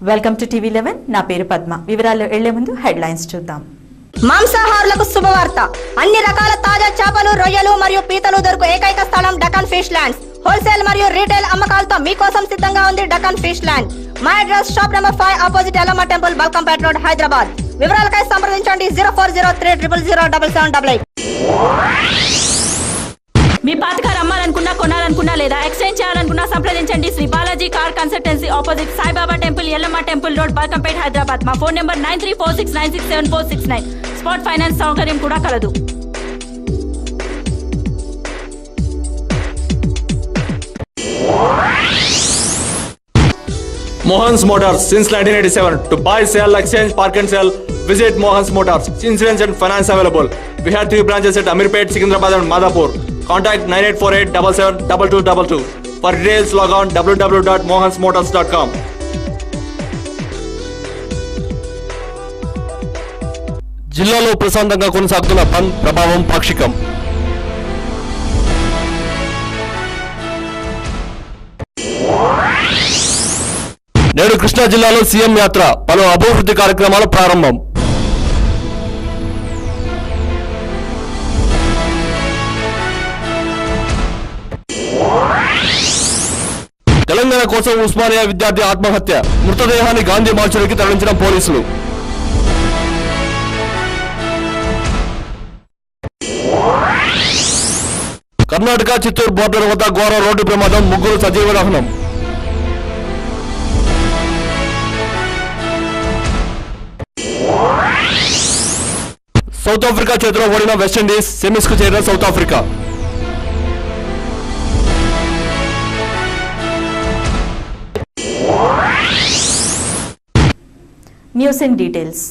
Welcome to TV 11 నా పేరు పద్మ. వివరాల్లో వెళ్లే ముందు హెడ్లైన్స్ చూద్దాం. మాంసాహారులకు శుభవార్త. అన్ని రకాల తాజా చేపలు, రొయ్యలు మరియు పీతలు దొరుకు ఏకైక స్థలం డకాన్ ఫిష్ ల్యాండ్స్. హోల్సేల్ మరియు రీటైల్ అమ్మకాలతో మీకోసం సిద్ధంగా ఉంది డకాన్ ఫిష్ ల్యాండ్. మా address shop number 5 opposite Yellamma temple, Balkampet road, Hyderabad. వివరాలకై సంప్రదించండి 0403000088. మీ పాత కార్ అమ్మాలనుకున్నా, కొనాలనుకున్నా లేదా ఎక్స్చేంజ్ చేయాలనుకున్నా సంప్రదించండి Shri Balaji car consultancy, opposite Saibaba temple, Yellamma temple road, Balkampet, Hyderabad. మా ఫోన్ నెంబర్ 9346967469. స్పాట్ ఫైనాన్స్ సౌకర్యం కూడా కలదు. Mohan's Motors since 1987. To buy, sell, exchange, park and sell, visit Mohan's Motors. Insurance and finance available. We have 3 branches at Amirpet, Secunderabad and Madhapur. Contact 9848772222. For details, log on www.mohansmotors.com. జిల్లాలో ప్రశాంతంగా కొనసాగుతున్న బంద్ ప్రభావం పాక్షికం. నేడు కృష్ణా జిల్లాలో CM యాత్ర, పలు అభివృద్ధి కార్యక్రమాల ప్రారంభం. తెలంగాణ కోసం ఉస్మానియా విద్యార్థి ఆత్మహత్య, మృతదేహాన్ని గాంధీ మార్చురికి తరలించిన పోలీసులు. కర్ణాటక చిత్తూరు బోర్డర్ వద్ద ఘోర రోడ్డు ప్రమాదం, 3 సజీవ దహనం. సౌత్ ఆఫ్రికా చేతిలో ఓడిన వెస్టిండీస్ సెమీస్ కు చేరిన south Africa. News in details.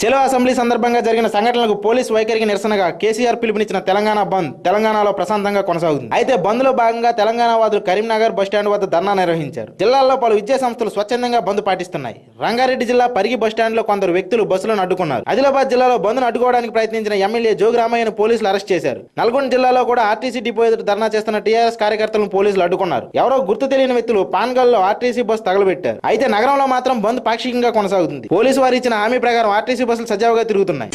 Chalo assembly సందర్భంగా జరిగిన సంఘటనలకు పోలీసు వైఖరికి నిరసనగా కేసీఆర్ పిలుపునిచ్చిన తెలంగాణ బంద్ తెలంగాణలో ప్రశాంతంగా కొనసాగుతుంది. అయితే బంద్ లో భాగంగా తెలంగాణ వాదులు కరీంనగర్ బస్టాండ్ వద్ద ధర్నా నిర్వహించారు. జిల్లాలో పలు విద్యా సంస్థలు స్వచ్ఛందంగా బంద్ పాటిస్తున్నాయి. రంగారెడ్డి జిల్లా పరిగి బస్టాండ్ లో కొందరు వ్యక్తులు బస్సులను అడ్డుకున్నారు. ఆదిలాబాద్ జిల్లాలో బంద్ను అడ్డుకోవడానికి ప్రయత్నించిన ఎమ్మెల్యే జోగిరామయ్యను పోలీసులు అరెస్ట్ చేశారు. నల్గొండ జిల్లాలో కూడా ఆర్టీసీ డిపో ఎదుట ధర్నా చేస్తున్న టీఆర్ఎస్ కార్యకర్తలను పోలీసులు అడ్డుకున్నారు. ఎవరో గుర్తు తెలియని వ్యక్తులు పాన్గల్ లో ఆర్టీసీ బస్సు తగలబెట్టారు. అయితే నగరంలో మాత్రం బంద్ పాక్షికంగా కొనసాగుతుంది. పోలీసు వారు ఇచ్చిన హామీ ప్రకారం ఆర్టీసీ బస్సులు సజావుగా తిరుగుతున్నాయి.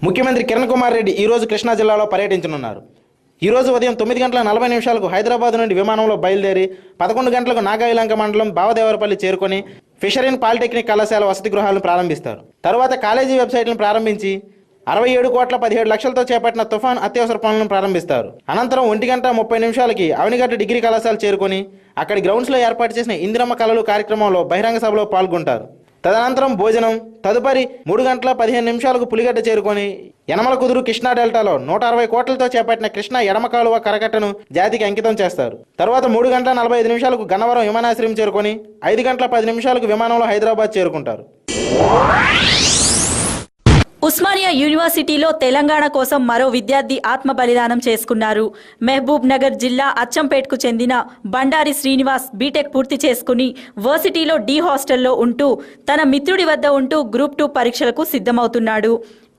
ముఖ్యమంత్రి కిరణ్ కుమార్ రెడ్డి ఈ రోజు కృష్ణా జిల్లాలో పర్యటించనున్నారు. ఈ రోజు ఉదయం 9:40 హైదరాబాద్ నుండి విమానంలో బయలుదేరి 11 గంటలకు నాగాయలంక మండలం బావదేవరపల్లి చేరుకొని ఫిషరీన్ పాలిటెక్నిక్ కళాశాల వసతి గృహాలను ప్రారంభిస్తారు. తరువాత కాలేజీ వెబ్సైట్లను ప్రారంభించి 67,17,00,000తో చేపట్టిన తుఫాన్ అత్యవసర పనులను ప్రారంభిస్తారు. అనంతరం 1:30 అవనిగడ్డ డిగ్రీ కళాశాల చేరుకొని అక్కడి గ్రౌండ్స్ లో ఏర్పాటు చేసిన ఇందిరమ్మ కళలు కార్యక్రమంలో బహిరంగ సభలో పాల్గొంటారు. తదనంతరం భోజనం, తదుపరి 3:15 పులిగడ్డ చేరుకొని యనమల కుదురు కృష్ణా డెల్టాలో 160 కోట్లతో చేపట్టిన కృష్ణా ఎడమ కాలువ కరకట్టను జాతికి అంకితం చేస్తారు. తర్వాత 3:45 గన్నవరం విమానాశ్రయం చేరుకొని 5:10 విమానంలో హైదరాబాద్ చేరుకుంటారు. ఉస్మానియా యూనివర్సిటీలో తెలంగాణ కోసం మరో విద్యార్థి ఆత్మ బలిదానం చేసుకున్నారు. మహబూబ్ నగర్ జిల్లా అచ్చంపేట్కు చెందిన బండారి శ్రీనివాస్ బీటెక్ పూర్తి చేసుకుని వర్సిటీలో డి హాస్టల్లో ఉంటూ తన మిత్రుడి వద్ద ఉంటూ గ్రూప్ 2 పరీక్షలకు సిద్ధమవుతున్నాడు.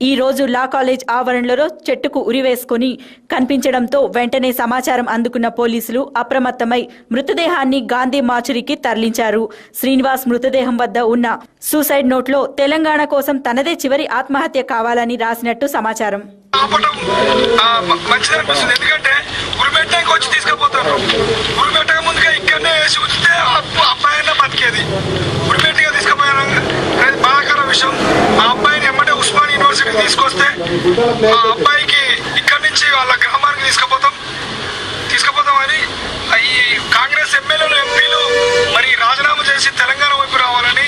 ఈ రోజు లా కాలేజ్ ఆవరణలో చెట్టుకు ఉరివేసుకుని కనిపించడంతో వెంటనే సమాచారం అందుకున్న పోలీసులు అప్రమత్తమై మృతదేహాన్ని గాంధీ మార్చురికి తరలించారు. శ్రీనివాస్ మృతదేహం వద్ద ఉన్న సూసైడ్ నోట్లో తెలంగాణ కోసం తనదే చివరి ఆత్మహత్య కావాలని రాసినట్టు సమాచారం. తీసుకొస్తే ఆ అబ్బాయికి ఇక్కడి నుంచి వాళ్ళ గ్రామానికి తీసుకుపోతామని ఈ కాంగ్రెస్ ఎమ్మెల్యేలు, ఎంపీలు మరి రాజీనామా చేసి తెలంగాణ వైపు రావాలని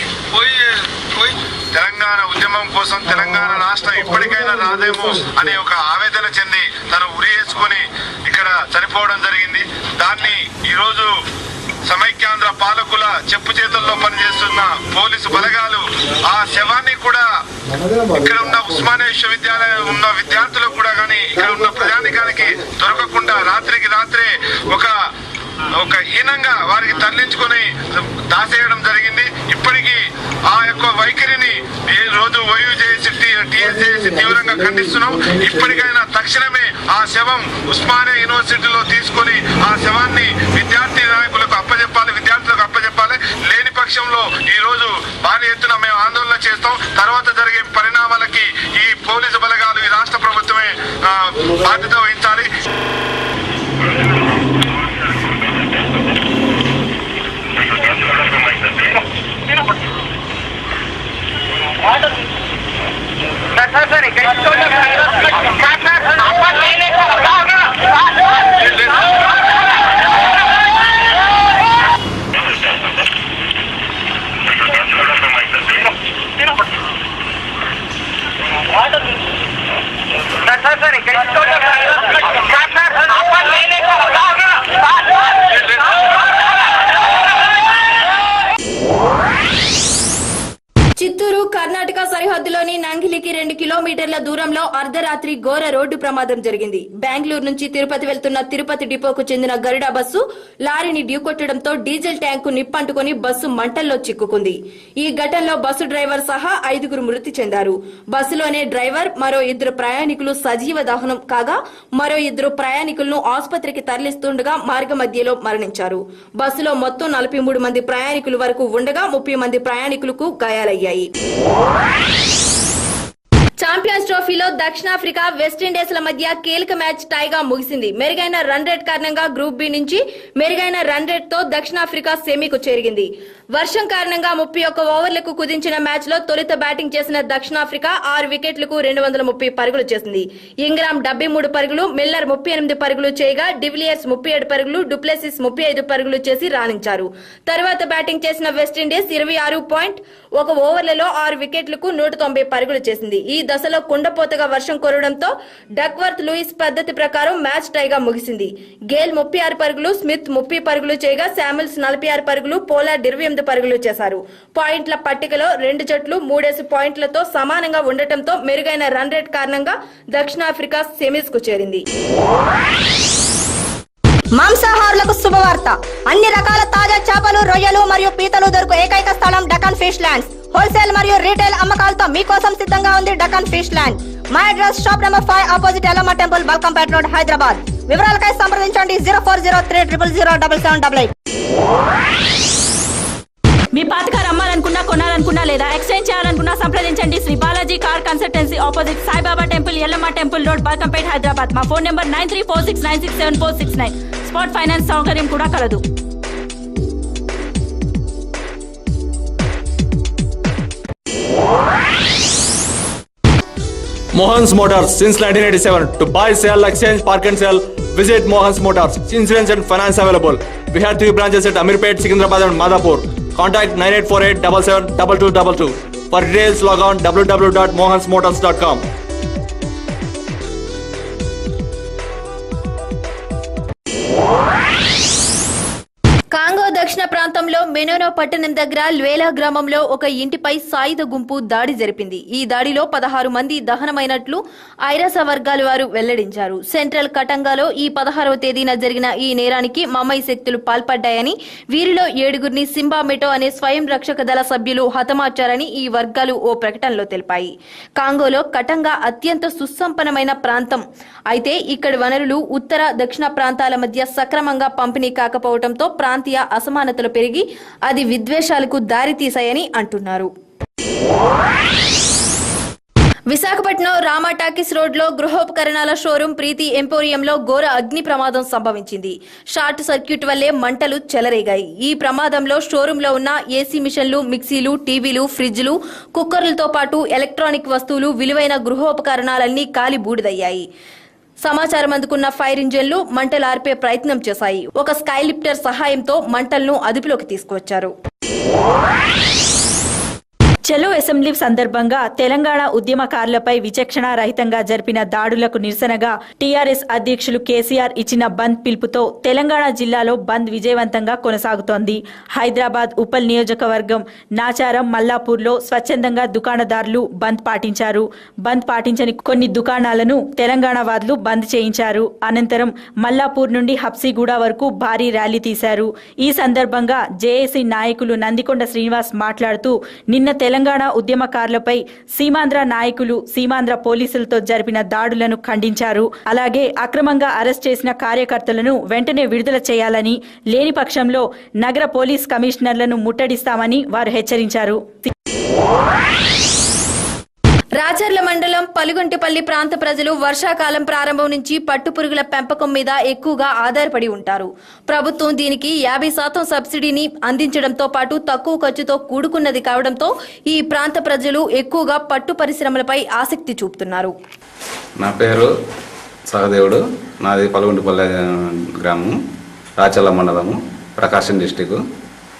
తెలంగాణ ఉద్యమం కోసం తెలంగాణ రాష్ట్రం ఇప్పటికైనా రాదేమో అనే ఒక ఆవేదన చెంది తను ఉరి వేసుకొని ఇక్కడ చనిపోవడం జరిగింది. దాన్ని ఈరోజు సమైక్యాంధ్ర పాలకుల చెప్పు చేతుల్లో పనిచేస్తున్న పోలీసు బలగాలు ఆ శవాన్ని కూడా ఇక్కడ ఉన్న ఉస్మానియా విశ్వవిద్యాలయం ఉన్న విద్యార్థులకు కూడా కానీ ఇక్కడ ఉన్న ప్రజానికానికి దొరకకుండా రాత్రికి రాత్రే ఒక ఒక హీనంగా వారికి తరలించుకొని దాసేయడం జరిగింది. ఇప్పటికీ ఆ యొక్క వైఖరిని ఈ రోజు టీఎస్జేఏసీ తీవ్రంగా ఖండిస్తున్నాం. ఇప్పటికైనా తక్షణమే ఆ శవం ఉస్మానియా యూనివర్సిటీలో తీసుకొని ఆ శవాన్ని విద్యార్థి నాయకులకు అప్పజెప్పాలి, విద్యార్థులకు అప్పజెప్పాలి. లేని పక్షంలో ఈ రోజు భారీ ఎత్తున మేము ఆందోళన చేస్తాం. తర్వాత జరిగే పరిణామాలకి ఈ పోలీసు బలగాలు, ఈ రాష్ట్ర ప్రభుత్వమే బాధ్యత వహించాలి. చిత్తూరు కర్ణాటక సరిహద్దులోని నంగిలికి 2 కిలోమీటర్ల దూరంలో అర్ధరాత్రి ఘోర రోడ్డు ప్రమాదం జరిగింది. బెంగళూరు నుంచి తిరుపతి వెళ్తున్న తిరుపతి డిపోకు చెందిన గరుడ బస్సు లారీని ఢీకొట్టడంతో డీజిల్ ట్యాంకు నిప్పంటుకుని బస్సు మంటల్లో చిక్కుకుంది. ఈ ఘటనలో బస్సు డ్రైవర్ సహా 5గురు మృతి చెందారు. బస్సులోనే డ్రైవర్, మరో 2 ప్రయాణికులు సజీవ దహనం కాగా మరో 2 ప్రయాణికులను ఆసుపత్రికి తరలిస్తుండగా మార్గ మధ్యలో మరణించారు. బస్సులో మొత్తం 43 మంది ప్రయాణికులు వరకు ఉండగా 30 మంది ప్రయాణికులకు గాయాలయ్యాయి. ఛాంపియన్స్ ట్రోఫీలో దక్షిణాఫ్రికా, వెస్టిండీస్ ల మధ్య కీలక మ్యాచ్ టైగా ముగిసింది. మెరుగైన రన్ రేట్ కారణంగా గ్రూప్ బి నుంచి మెరుగైన రన్ రేట్ తో దక్షిణాఫ్రికా సెమీకు చేరింది. వర్షం కారణంగా 31 ఓవర్లకు కుదించిన మ్యాచ్ లో తొలుత బ్యాటింగ్ చేసిన దక్షిణాఫ్రికా 6 వికెట్లకు 230 పరుగులు చేసింది. ఇంగ్రామ్ 73 పరుగులు, మిల్లర్ 38 పరుగులు చేయగా డివిలియర్స్ 37 పరుగులు, డుప్లెసిస్ 35 పరుగులు చేసి రాణించారు. తర్వాత బ్యాటింగ్ చేసిన వెస్టిండీస్ 26.1 ఓవర్లలో 6 వికెట్లకు 190 పరుగులు చేసింది. ఈ దశలో కుండపోతగా వర్షం కురవడంతో డక్వర్త్ లూయిస్ పద్ధతి ప్రకారం మ్యాచ్ టైగా ముగిసింది. గేల్ 36 పరుగులు, స్మిత్ 30 పరుగులు చేయగా శామ్యూల్స్ 46 పరుగులు, పోలార్డ్ 28 పరుగులు చేశారు. పాయింట్ల పట్టికలో 2 జట్లు 3 పాయింట్లతో సమానంగా ఉండటంతో మెరుగైన రన్ రేట్ కారణంగా దక్షిణాఫ్రికా సెమీస్ కు చేరింది. మాంసాహారులకు శుభవార్త. అన్ని రకాల తాజా చేపలు, రొయ్యలు మరియు పీతలు దొరుకు ఏకైక స్థలం డకాన్ ఫిష్ ల్యాండ్స్. హోల్సేల్ మరియు రీటైల్ అమ్మకాలతో మీకోసం సిద్ధంగా ఉంది డకాన్ ఫిష్ ల్యాండ్. మా address shop number 5 opposite Yellamma temple, Balkampet road, Hyderabad. వివరాలకై సంప్రదించండి 0403000088. మీ పాత కార్ అమ్మాలనుకున్నా, కొనాలనుకున్నా లేదా ఎక్స్చేంజ్ చేయాలనుకున్నా సంప్రదించండి Shri Balaji car consultancy, opposite Saibaba temple, Yellamma temple road, Balkampet, Hyderabad. మా ఫోన్ నెంబర్ 9346967469. స్పాట్ ఫైనాన్స్ సౌకర్యం కూడా కలదు. Mohan's Motors since 1987. To buy, sell, exchange, park and sell, visit Mohan's Motors. Insurance and finance available. We have 3 branches at Amirpet, Secunderabad and Madhapur. Contact 9848772222. For details, log on www.mohansmotors.com. Congo దక్షిణ ప్రాంతంలో మెనోనో పట్టణం దగ్గర ల్వేలా గ్రామంలో ఒక ఇంటిపై సాయుధ గుంపు దాడి జరిపింది. ఈ దాడిలో 16 మంది దహనమైనట్లు ఐరాస వర్గాల వారు వెల్లడించారు. సెంట్రల్ కటంగాలో ఈ 16వ తేదీన జరిగిన ఈ నేరానికి మమ్మై శక్తులు పాల్పడ్డాయని, వీరిలో 7గురిని సింబా మెటో అనే స్వయం రక్షక దళ సభ్యులు హతమార్చారని ఈ వర్గాలు ఓ ప్రకటనలో తెలిపాయి. కాంగోలో కటంగా అత్యంత సుసంపన్నమైన ప్రాంతం అయితే ఇక్కడి వనరులు ఉత్తర, దక్షిణ ప్రాంతాల మధ్య సక్రమంగా పంపిణీ కాకపోవడంతో ప్రాంతీయ అసమానతలు పెరిగి అది విద్వేషాలకు దారితీశాయని అంటున్నారు. విశాఖపట్నం రామా టాకీస్ రోడ్ లో గృహోపకరణాల షోరూం ప్రీతి ఎంపోరియంలో ఘోర అగ్ని ప్రమాదం సంభవించింది. షార్ట్ సర్క్యూట్ వల్లే మంటలు చెలరేగాయి. ఈ ప్రమాదంలో షోరూంలో ఉన్న ఏసీ మిషన్లు, మిక్సీలు, టీవీలు, ఫ్రిడ్జ్లు, కుక్కర్లతో పాటు ఎలక్ట్రానిక్ వస్తువులు, విలువైన గృహోపకరణాలన్నీ కాలి బూడిదయ్యాయి. సమాచారం అందుకున్న ఫైర్ ఇంజన్లు మంటలు ఆర్పే ప్రయత్నం చేశాయి. ఒక స్కై లిఫ్టర్ సహాయంతో మంటలను అదుపులోకి తీసుకువచ్చారు. చలో అసెంబ్లీ సందర్భంగా తెలంగాణ ఉద్యమకారులపై విచక్షణారహితంగా జరిపిన దాడులకు నిరసనగా టీఆర్ఎస్ అధ్యక్షులు కేసీఆర్ ఇచ్చిన బంద్ పిలుపుతో తెలంగాణ జిల్లాలో బంద్ విజయవంతంగా కొనసాగుతోంది. హైదరాబాద్ ఉప్పల్ నియోజకవర్గం నాచారం, మల్లాపూర్లో స్వచ్ఛందంగా దుకాణదారులు బంద్ పాటించారు. బంద్ పాటించని కొన్ని దుకాణాలను తెలంగాణ వాదులు బంద్ చేయించారు. అనంతరం మల్లాపూర్ నుండి హబ్సిగూడ వరకు భారీ ర్యాలీ తీశారు. ఈ సందర్భంగా జేఏసీ నాయకులు నందికొండ శ్రీనివాస్ మాట్లాడుతూ నిన్న తెలంగాణ ఉద్యమకారులపై సీమాంధ్ర నాయకులు సీమాంధ్ర పోలీసులతో జరిపిన దాడులను ఖండించారు. అలాగే అక్రమంగా అరెస్ట్ చేసిన కార్యకర్తలను వెంటనే విడుదల చేయాలని, లేని పక్షంలో నగర పోలీస్ కమిషనర్లను ముట్టడిస్తామని వారు హెచ్చరించారు. రాచర్ల మండలం పలుగొంటిపల్లి ప్రాంత ప్రజలు వర్షాకాలం ప్రారంభం నుంచి పట్టుపురుగుల పెంపకం మీద ఎక్కువగా ఆధారపడి ఉంటారు. ప్రభుత్వం దీనికి 50% సబ్సిడీని అందించడంతో పాటు తక్కువ ఖర్చుతో కూడుకున్నది కావడంతో ఈ ప్రాంత ప్రజలు ఎక్కువగా పట్టు పరిశ్రమలపై ఆసక్తి చూపుతున్నారు. నా పేరు సహదేవుడు, నాది పలుగొంటిపల్లి గ్రామం, రాచర్ల మండలము, ప్రకాశం డిస్టిక్.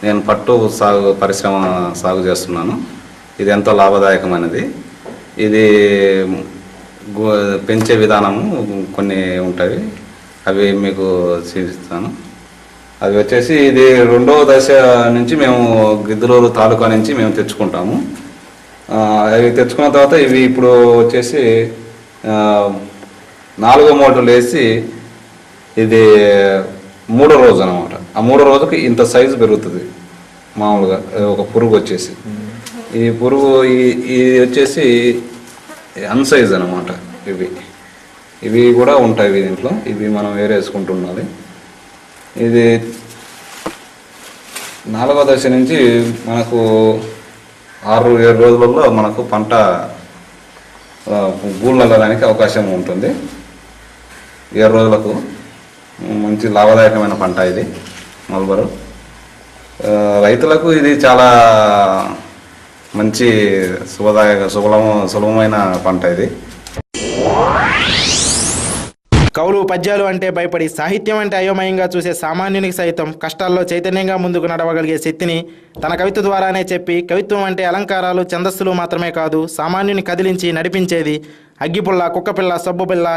నేను పట్టు పరిశ్రమ సాగు చేస్తున్నాను. ఇది ఎంతో లాభదాయకమైనది. ఇది పెంచే విధానము కొన్ని ఉంటాయి, అవి మీకు చూపిస్తాను. అది వచ్చేసి ఇది 2వ దశ నుంచి మేము గిద్దలూరు తాలూకా నుంచి మేము తెచ్చుకుంటాము. అవి తెచ్చుకున్న తర్వాత ఇవి ఇప్పుడు వచ్చేసి 4వ మోటార్లు వేసి ఇది 3వ రోజు అనమాట. ఆ 3వ రోజుకి ఇంత సైజు పెరుగుతుంది. మామూలుగా ఒక పురుగు వచ్చేసి ఈ పురుగు ఇది వచ్చేసి అన్సైజ్ అనమాట. ఇవి కూడా ఉంటాయి దీంట్లో. ఇవి మనం వేరేసుకుంటున్నది. ఇది 4వ దశ నుంచి మనకు 6-7 రోజులలో మనకు పంట గూళ్ళడానికి అవకాశం ఉంటుంది. 7 రోజులకు మంచి లాభదాయకమైన పంట ఇది మల్బరు. రైతులకు ఇది చాలా మంచి సులభమైన పంట ఇది. కవులు పద్యాలు అంటే భయపడి, సాహిత్యం అంటే అయోమయంగా చూసే సామాన్యునికి సైతం కష్టాల్లో చైతన్యంగా ముందుకు నడవగలిగే శక్తిని తన కవిత్వ ద్వారానే చెప్పి, కవిత్వం అంటే అలంకారాలు, ఛందస్సులు మాత్రమే కాదు, సామాన్యుని కదిలించి నడిపించేది అగ్గిపుల్ల, కుక్కపిల్ల, సబ్బుపిల్ల,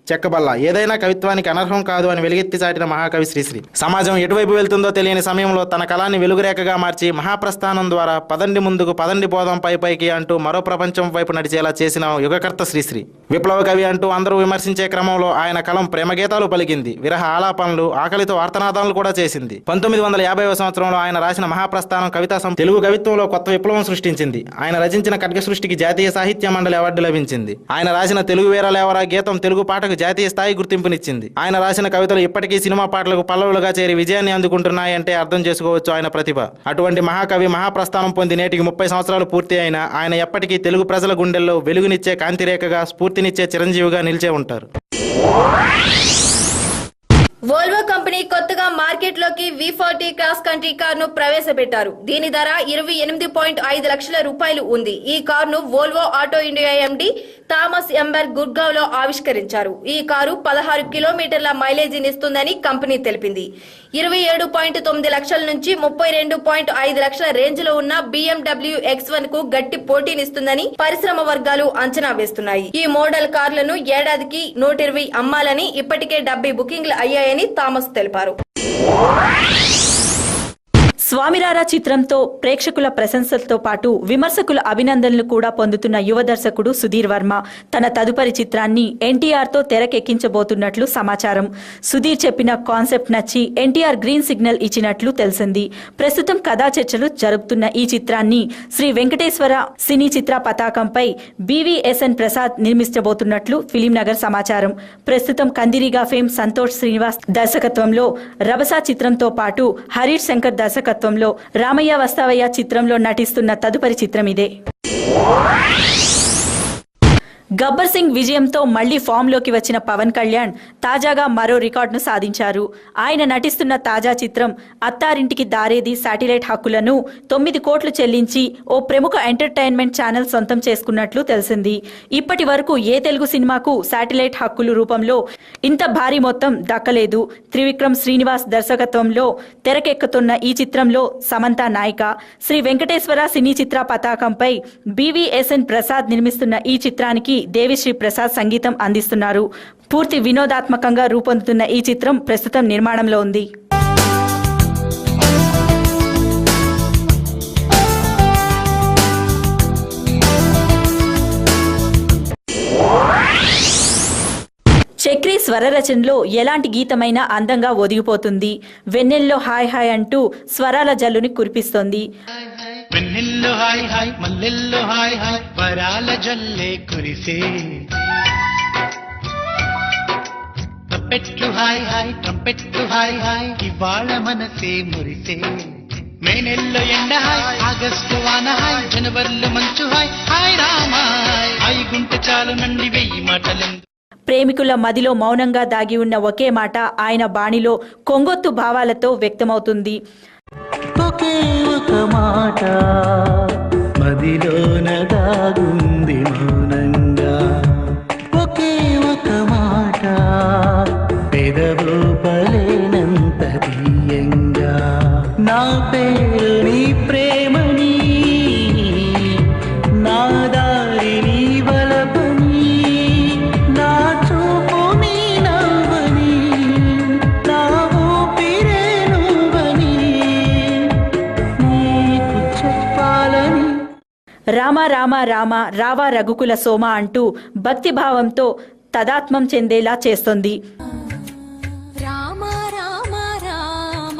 చెక్కబల్ల, ఏదైనా కవిత్వానికి అనర్హం కాదు అని వెలుగెత్తి చాటిన మహాకవి శ్రీశ్రీ. సమాజం ఎటువైపు వెళ్తుందో తెలియని సమయంలో తన కళాన్ని వెలుగురేఖగా మార్చి మహాప్రస్థానం ద్వారా పదండి ముందుకు, పదండి పోదాం పై పైకి అంటూ మరో ప్రపంచం వైపు నడిచేలా చేసిన యుగకర్త శ్రీశ్రీ. విప్లవ కవి అంటూ అందరూ విమర్శించే క్రమంలో ఆయన కలం ప్రేమగీతాలు పలికింది, విరహ ఆలాపనలు, ఆకలితో ఆర్తనాదాలు కూడా చేసింది. 1950వ సంవత్సరంలో ఆయన రాసిన మహాప్రస్థానం కవితా తెలుగు కవిత్వంలో కొత్త విప్లవం సృష్టించింది. ఆయన రచించిన ఖడ్గ సృష్టికి జాతీయ సాహిత్య మండలి అవార్డు లభించింది. ఆయన రాసిన తెలుగు వీరలేవరా గీతం తెలుగు పాటకు జాతీయ స్థాయి గుర్తింపునిచ్చింది. ఆయన రాసిన కవితలు ఇప్పటికీ సినిమా పాటలకు పల్లవులుగా చేరి విజయాన్ని అందుకుంటున్నాయంటే అర్థం చేసుకోవచ్చు ఆయన ప్రతిభ. అటువంటి మహాకవి మహాప్రస్థానం పొంది నేటికి 30 సంవత్సరాలు పూర్తి అయినా ఆయన ఎప్పటికీ తెలుగు ప్రజల గుండెల్లో వెలుగునిచ్చే కాంతిరేఖగా, స్ఫూర్తినిచ్చే చిరంజీవిగా నిలిచే ఉంటారు. వోల్వో కంపెనీ కొత్తగా మార్కెట్లోకి V40 క్రాస్ కంట్రీ కారును ప్రవేశపెట్టారు. దీని ధర 28.5 లక్షల రూపాయలు ఉంది. ఈ కారును Volvo auto India MD Thomas Ember Gurgaon లో ఆవిష్కరించారు. ఈ కారు 16 కిలోమీటర్ల మైలేజీనిస్తుందని కంపెనీ తెలిపింది. 27.9 లక్షల నుంచి 32.5 లక్షల రేంజ్ లో ఉన్న BMW X1 కు గట్టి పోటీనిస్తుందని పరిశ్రమ వర్గాలు అంచనా వేస్తున్నాయి. ఈ మోడల్ కార్లను ఏడాదికి 120 అమ్మాలని, ఇప్పటికే 70 బుకింగ్లు అయ్యాయని థామస్ తెలిపారు. స్వామిరారా చిత్రంతో ప్రేక్షకుల ప్రశంసలతో పాటు విమర్శకుల అభినందనలు కూడా పొందుతున్న యువ దర్శకుడు సుధీర్ వర్మ తన తదుపరి చిత్రాన్ని ఎన్టీఆర్ తో తెరకెక్కించబోతున్నట్లు సమాచారం. సుధీర్ చెప్పిన కాన్సెప్ట్ నచ్చి ఎన్టీఆర్ గ్రీన్ సిగ్నల్ ఇచ్చినట్లు తెలిసింది. ప్రస్తుతం కథా చర్చలు జరుపుతున్న ఈ చిత్రాన్ని శ్రీ వెంకటేశ్వర సినీ చిత్ర పతాకంపై BVSN ప్రసాద్ నిర్మించబోతున్నట్లు ఫిలిం నగర్ సమాచారం. ప్రస్తుతం కందిరిగా ఫేమ్ సంతోష్ శ్రీనివాస్ దర్శకత్వంలో రభసా చిత్రంతో పాటు హరీష్ శంకర్ దర్శకత్వంలో రామయ్య వస్తావయ్య చిత్రంలో నటిస్తున్న తదుపరి చిత్రం ఇదే. గబ్బర్ సింగ్ విజయంతో మళ్లీ ఫామ్లోకి వచ్చిన పవన్ కళ్యాణ్ తాజాగా మరో రికార్డును సాధించారు. ఆయన నటిస్తున్న తాజా చిత్రం అత్తారింటికి దారేది శాటిలైట్ హక్కులను 9 కోట్లు చెల్లించి ఓ ప్రముఖ ఎంటర్టైన్మెంట్ ఛానల్ సొంతం చేసుకున్నట్లు తెలిసింది. ఇప్పటి వరకు ఏ తెలుగు సినిమాకు శాటిలైట్ హక్కులు రూపంలో ఇంత భారీ మొత్తం దక్కలేదు. త్రివిక్రమ్ శ్రీనివాస్ దర్శకత్వంలో తెరకెక్కుతున్న ఈ చిత్రంలో సమంత నాయిక. శ్రీ వెంకటేశ్వర సినీ చిత్ర పతాకంపై BVSN ప్రసాద్ నిర్మిస్తున్న ఈ చిత్రానికి దేవిశ్రీ ప్రసాద్ సంగీతం అందిస్తున్నారు. పూర్తి వినోదాత్మకంగా రూపొందుతున్న ఈ చిత్రం ప్రస్తుతం నిర్మాణంలో ఉంది. చక్రీ స్వర రచనలో ఎలాంటి గీతమైనా అందంగా ఒదిగిపోతుంది. వెన్నెల్లో హాయ్ హాయ్ అంటూ స్వరాల జల్లుని కురిపిస్తోంది. వెన్నెల్లో హాయ్ హాయ్ మల్లెల్లో హాయ్ హాయ్ వరాల జల్లే కురిసే ట్రంపెట్లు హాయ్ హాయ్ ట్రంపెట్లు హాయ్ హాయ్ ఇవాళ మనసే మురిసే మేనెల్లో ఎండ హాయ్ ఆగస్టు వాన హాయ్ జనవరిలో మంచు హాయ్ హాయ్ రామాయ్ హాయ్ గుంటె చాలు నండి 1000 మాటలెందు. ప్రేమికుల మదిలో మౌనంగా దాగి ఉన్న ఒకే మాట ఆయన బాణిలో కొంగొత్తు భావాలతో వ్యక్తమవుతుంది. ఒకే ఒక మాట మదిలోన దాగుంది మౌనంగా ఒకే ఒక మాట పెదవు పలేనంత తీయంగా నా పేరు నీ ప్రేమని నా దారి నీ వలపని నా చూపు నీ నవ్వని నా ఊపిరే నువ్వని నీకు చెప్పాలని. రామ రామ రామ రావా రఘుకుల సోమ అంటూ భక్తిభావంతో తదాత్మం చెందేలా చేస్తోంది. రామ రామ రామ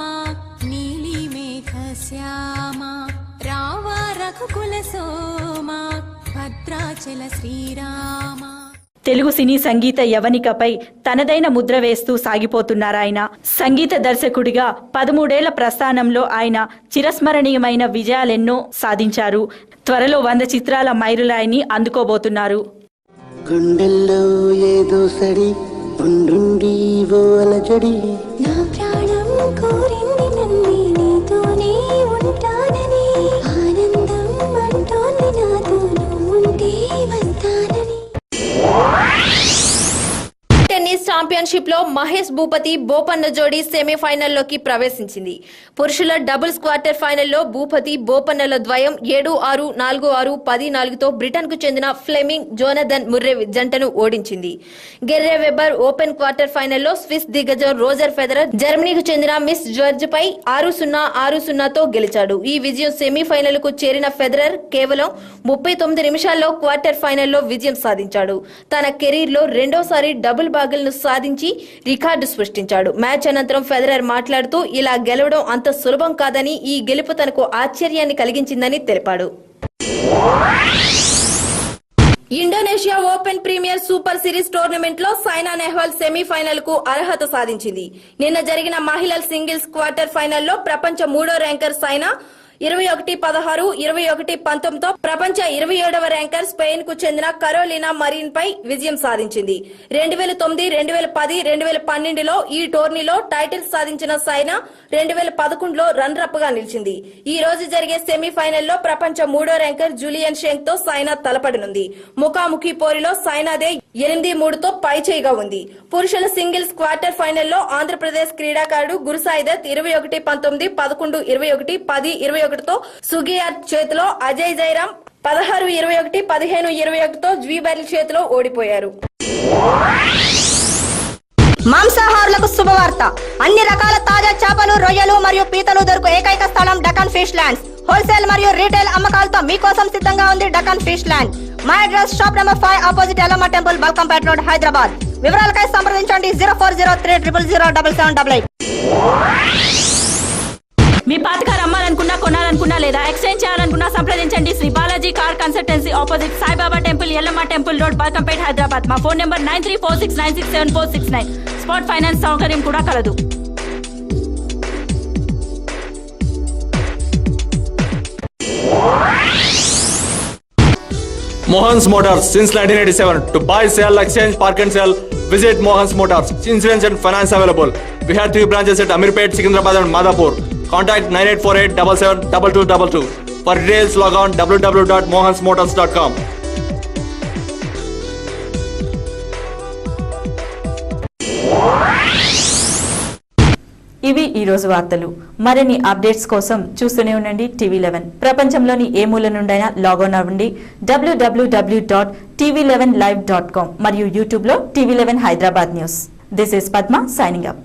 నీలి మేఘ శ్యామ రావా రఘుకుల సోమ భద్రాచల శ్రీరామ. తెలుగు సినీ సంగీత యవనికపై తనదైన ముద్ర వేస్తూ సాగిపోతున్నారాయన. సంగీత దర్శకుడిగా 13 ఏళ్ల ప్రస్థానంలో ఆయన చిరస్మరణీయమైన విజయాలెన్నో సాధించారు. త్వరలో 100 చిత్రాల మైలురాయిని అందుకోబోతున్నారు. గుండెల్లో ఏదో సడి ఉండుండి ఓ అలజడి నా ప్రాణం కోరింది నన్ను నీతోనే ఉంటానని ఆనందం అంటోంది నాతో నువ్వుంటే వస్తానని. టెన్నిస్ ఛాంపియన్షిప్ లో మహేష్ భూపతి బోపన్న జోడీ సెమీఫైనల్లోకి ప్రవేశించింది. పురుషుల డబుల్స్ క్వార్టర్ ఫైనల్లో భూపతి బోపన్నల ద్వయం 7-6, 4-6, 10-4తో బ్రిటన్ కు చెందిన ఫ్లెమింగ్ జోనథన్ ముర్రే జంటను ఓడించింది. గెర్రే వెబర్ ఓపెన్ క్వార్టర్ ఫైనల్లో స్విస్ దిగ్గజం రోజర్ ఫెదరర్ జర్మనీకి చెందిన మిస్ జార్జ్ పై 6-0, 6-0తో గెలిచాడు. ఈ విజయం సెమీఫైనల్ కు చేరిన ఫెదరర్ కేవలం 39 నిమిషాల్లో క్వార్టర్ ఫైనల్లో విజయం సాధించాడు. తన కెరీర్ లో రెండోసారి డబుల్ బాగల్ను సాధించి రికార్డు సృష్టించాడు. మ్యాచ్ అనంతరం ఫెదరర్ మాట్లాడుతూ ఇలా గెలవడం అంత సులభం కాదని ఈ గెలుపు తనకు ఆశ్చర్యాన్ని కలిగించిందని తెలిపాడు. Indonesia open premier super series tournament లో సైనా నెహ్వాల్ సెమీఫైనల్ కు అర్హత సాధించింది. నిన్న జరిగిన మహిళల సింగిల్స్ క్వార్టర్ ఫైనల్లో ప్రపంచ 3వ ర్యాంకర్ సైనా 21-16, 21-19తో ప్రపంచ 27వ ర్యాంకర్ స్పెయిన్ కు చెందిన కరోలినా మరీన్ పై విజయం సాధించింది. 2009, 2010, 2012లో ఈ టోర్నీలో టైటిల్ సాధించిన సైనా 2011లో రన్నర్ అప్ గా నిలిచింది. ఈ రోజు జరిగే సెమీఫైనల్లో ప్రపంచ 3వ ర్యాంకర్ జూలియన్ షెంగ్ తో సైనా తలపడనుంది. ముఖాముఖి పోరులో సైనాదే 8-3తో పైచేయిగా ఉంది. పురుషుల సింగిల్స్ క్వార్టర్ ఫైనల్లో ఆంధ్రప్రదేశ్ క్రీడాకారుడు గురుసాయిదత్ 21-19, 11-21, 10-21తో సుగియార్ చేతిలో అజయ్ జైరామ్ 16-21, 15-21తో జ్వీబర్లి చేతిలో ఓడిపోయారు. మాంసాహారులకు శుభవార్త. అన్ని రకాల తాజా చేపలు, రొయ్యలు మరియు పీతలు దొరుకు ఏకైక స్థలం డకాన్ ఫిష్ ల్యాండ్స్. హోల్సేల్ మరియు రీటైల్ అమ్మకాలతో మీకోసం సిద్ధంగా ఉంది డకాన్ ఫిష్ ల్యాండ్. మా address shop number 5 opposite Yellamma temple, Balkampet road, Hyderabad. వివరాలకై సంప్రదించండి 0403000088. మీ పాత కార్ అమ్మాలనుకున్నా, కొనాలనుకున్నా లేదా ఎక్స్చేంజ్ చేయాలనుకున్నా సంప్రదించండి. Shri Balaji car consultancy opposite Saibaba temple, Yellamma temple road, Balkampet, Hyderabad. మా ఫోన్ నెంబర్ 9346967469. స్పాట్ ఫైనాన్స్ సౌకర్యం కూడా కలదు. Mohan's Motors since 1987. To buy, sell, exchange, park and sell, visit Mohan's Motors. Insurance and finance available. We have 3 branches at Amirpet, Secunderabad and Madhapur. Contact 9848 77 2222. For details, log on www.mohansmotors.com. ఇవి ఈ రోజు వార్తలు. మరిన్ని updates కోసం చూస్తూనే ఉండండి TV11. ప్రపంచంలోని ఏ మూల నుండైనా లాగిన్ అవ్వండి www.tv11live.com మరియు యూట్యూబ్లో TV11 Hyderabad news. This is Padma signing up.